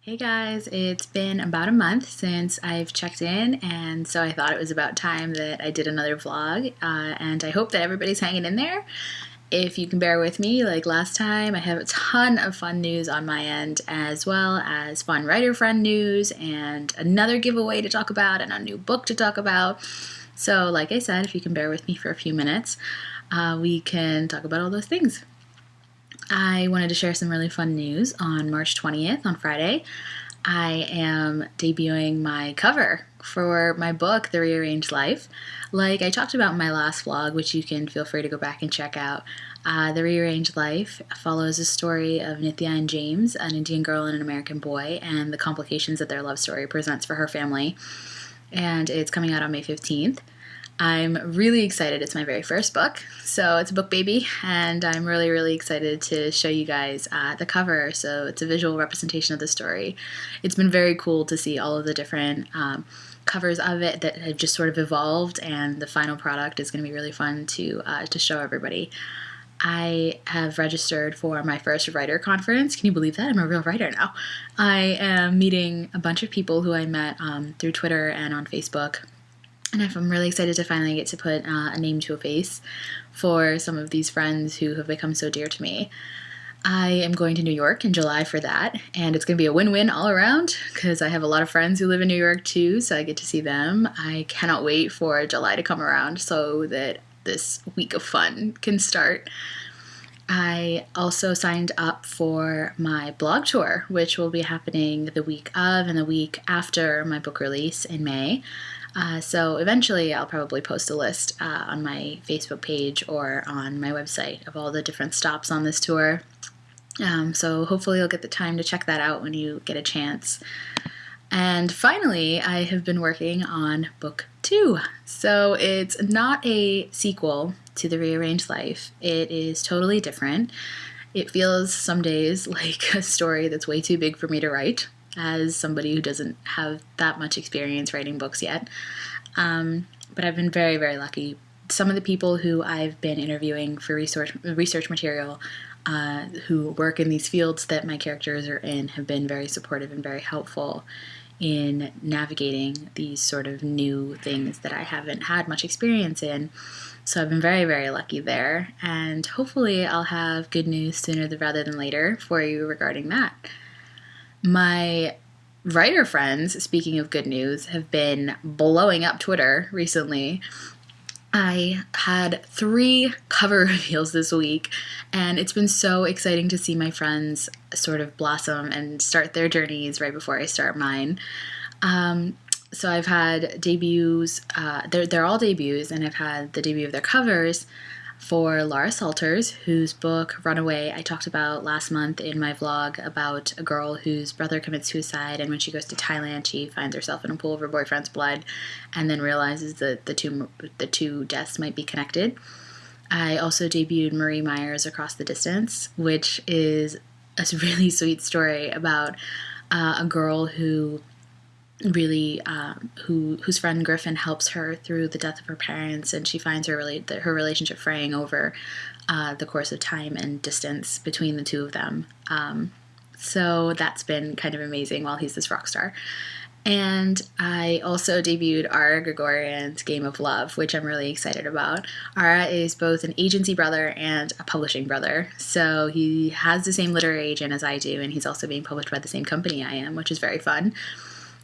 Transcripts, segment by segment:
Hey guys, it's been about a month since I've checked in, and so I thought it was about time that I did another vlog, and I hope that everybody's hanging in there. If you can bear with me, like last time, I have a ton of fun news on my end, as well as fun writer friend news, and another giveaway to talk about, and a new book to talk about. So, like I said, if you can bear with me for a few minutes, we can talk about all those things. I wanted to share some really fun news on March 20th, on Friday. I am debuting my cover for my book, The Rearranged Life. Like I talked about in my last vlog, which you can feel free to go back and check out, The Rearranged Life follows the story of Nithya and James, an Indian girl and an American boy, and the complications that their love story presents for her family. And it's coming out on May 15th. I'm really excited. It's my very first book, so it's a book baby, and I'm really, really excited to show you guys the cover. So it's a visual representation of the story. It's been very cool to see all of the different covers of it that have just sort of evolved, and the final product is going to be really fun to show everybody. I have registered for my first writer conference. Can you believe that? I'm a real writer now. I am meeting a bunch of people who I met through Twitter and on Facebook. And I'm really excited to finally get to put a name to a face for some of these friends who have become so dear to me. I am going to New York in July for that, and it's going to be a win-win all around because I have a lot of friends who live in New York too, so I get to see them. I cannot wait for July to come around so that this week of fun can start. I also signed up for my blog tour, which will be happening the week of and the week after my book release in May. So eventually I'll probably post a list on my Facebook page or on my website of all the different stops on this tour. So hopefully you'll get the time to check that out when you get a chance. And finally, I have been working on book 2. So it's not a sequel to The Rearranged Life. It is totally different. It feels some days like a story that's way too big for me to write, as somebody who doesn't have that much experience writing books yet. But I've been very, very lucky. Some of the people who I've been interviewing for research material who work in these fields that my characters are in have been very supportive and very helpful in navigating these sort of new things that I haven't had much experience in. So I've been very, very lucky there, and hopefully I'll have good news sooner rather than later for you regarding that. My writer friends, speaking of good news, have been blowing up Twitter recently. I had 3 cover reveals this week, and it's been so exciting to see my friends sort of blossom and start their journeys right before I start mine. So I've had debuts, they're all debuts, and I've had the debut of their covers for Laura Salters, whose book Runaway I talked about last month in my vlog about a girl whose brother commits suicide, and when she goes to Thailand she finds herself in a pool of her boyfriend's blood and then realizes that the two deaths might be connected. I also debuted Marie Meyer's Across the Distance, which is a really sweet story about a girl who really whose friend Griffin helps her through the death of her parents, and she finds her relationship fraying over the course of time and distance between the two of them. So that's been kind of amazing while he's this rock star. And I also debuted Ara Gregorian's Game of Love, which I'm really excited about. Ara is both an agency brother and a publishing brother, so he has the same literary agent as I do, and he's also being published by the same company I am, which is very fun.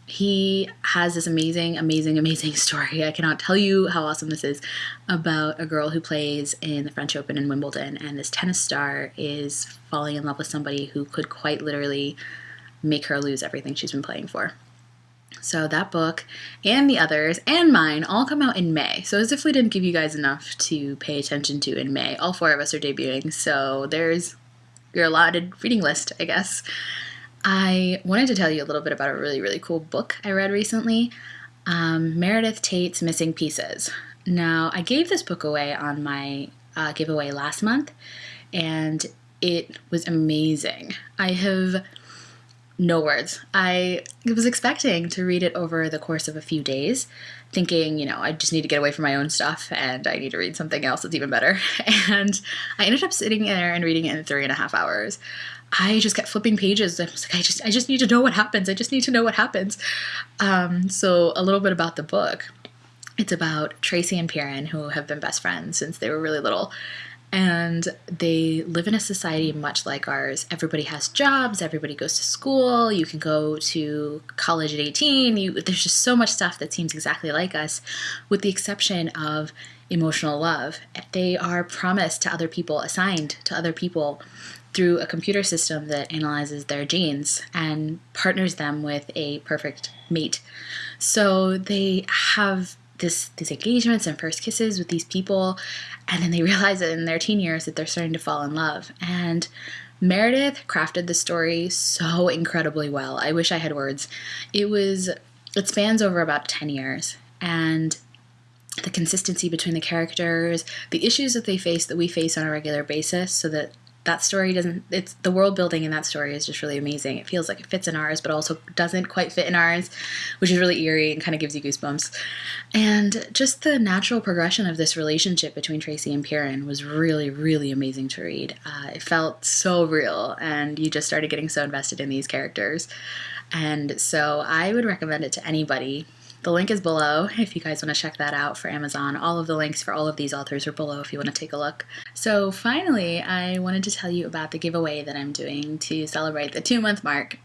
He has this amazing, amazing, amazing story. I cannot tell you how awesome this is, about a girl who plays in the French Open in Wimbledon, and this tennis star is falling in love with somebody who could quite literally make her lose everything she's been playing for. So that book and the others and mine all come out in May. So as if we didn't give you guys enough to pay attention to in May, all 4 of us are debuting. So there's your allotted reading list, I guess. I wanted to tell you a little bit about a really, really cool book I read recently, Meredith Tate's Missing Pieces. Now, I gave this book away on my giveaway last month, and it was amazing. I have No words. I was expecting to read it over the course of a few days, thinking, I just need to get away from my own stuff and I need to read something else that's even better. And I ended up sitting there and reading it in 3.5 hours. I just kept flipping pages. I was like, I just need to know what happens. I just need to know what happens. So a little bit about the book. It's about Tracy and Piran, who have been best friends since they were really little. And they live in a society much like ours. Everybody has jobs, everybody goes to school, you can go to college at 18. There's just so much stuff that seems exactly like us, with the exception of emotional love. They are promised to other people, assigned to other people through a computer system that analyzes their genes and partners them with a perfect mate. So they have these engagements and first kisses with these people, and then they realize that in their teen years that they're starting to fall in love. And Meredith crafted the story so incredibly well. I wish I had words. It spans over about 10 years, and the consistency between the characters, the issues that they face that we face on a regular basis, so that story it's the world building in that story is just really amazing. It feels like it fits in ours, but also doesn't quite fit in ours, which is really eerie and kind of gives you goosebumps. And just the natural progression of this relationship between Tracy and Piran was really, really amazing to read. It felt so real, and you just started getting so invested in these characters. And so I would recommend it to anybody. The link is below if you guys want to check that out for Amazon. All of the links for all of these authors are below if you want to take a look. So finally, I wanted to tell you about the giveaway that I'm doing to celebrate the 2-month mark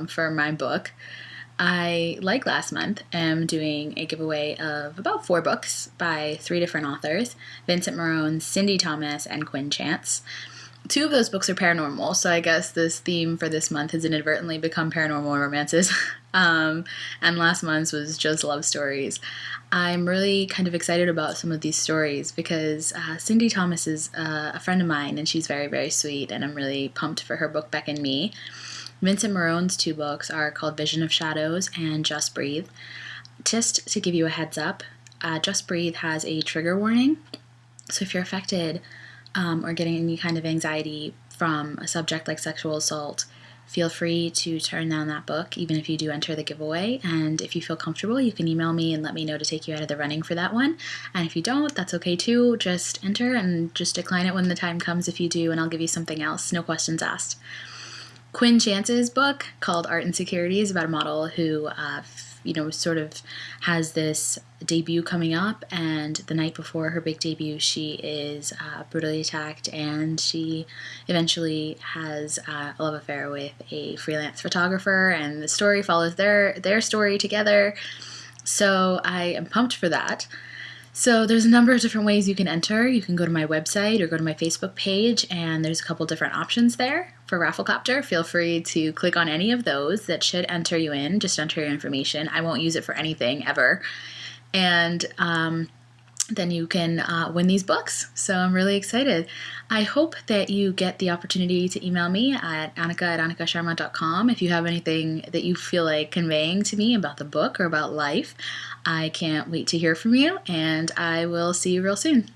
for my book. I, like last month, am doing a giveaway of about 4 books by 3 different authors: Vincent Morone, Cindy Thomas, and Quinn Chance. 2 of those books are paranormal, so I guess this theme for this month has inadvertently become paranormal romances. And last month's was just love stories. I'm really kind of excited about some of these stories because Cindy Thomas is a friend of mine, and she's very, very sweet, and I'm really pumped for her book, Beck and Me. Vincent Morone's 2 books are called Vision of Shadows and Just Breathe. Just to give you a heads up, Just Breathe has a trigger warning, so if you're affected or getting any kind of anxiety from a subject like sexual assault, feel free to turn down that book, even if you do enter the giveaway. And if you feel comfortable, you can email me and let me know to take you out of the running for that one. And if you don't, that's okay too. Just enter and just decline it when the time comes if you do, and I'll give you something else. No questions asked. Quinn Chance's book, called Art and Security, is about a model who sort of has this debut coming up, and the night before her big debut, she is brutally attacked, and she eventually has a love affair with a freelance photographer, and the story follows their story together. So I am pumped for that. So there's a number of different ways you can enter. You can go to my website or go to my Facebook page, and there's a couple different options there for Rafflecopter. Feel free to click on any of those. That should enter you in. Just enter your information. I won't use it for anything ever. And then you can win these books. So I'm really excited. I hope that you get the opportunity to email me at annika@annikasharma.com if you have anything that you feel like conveying to me about the book or about life. I can't wait to hear from you, and I will see you real soon.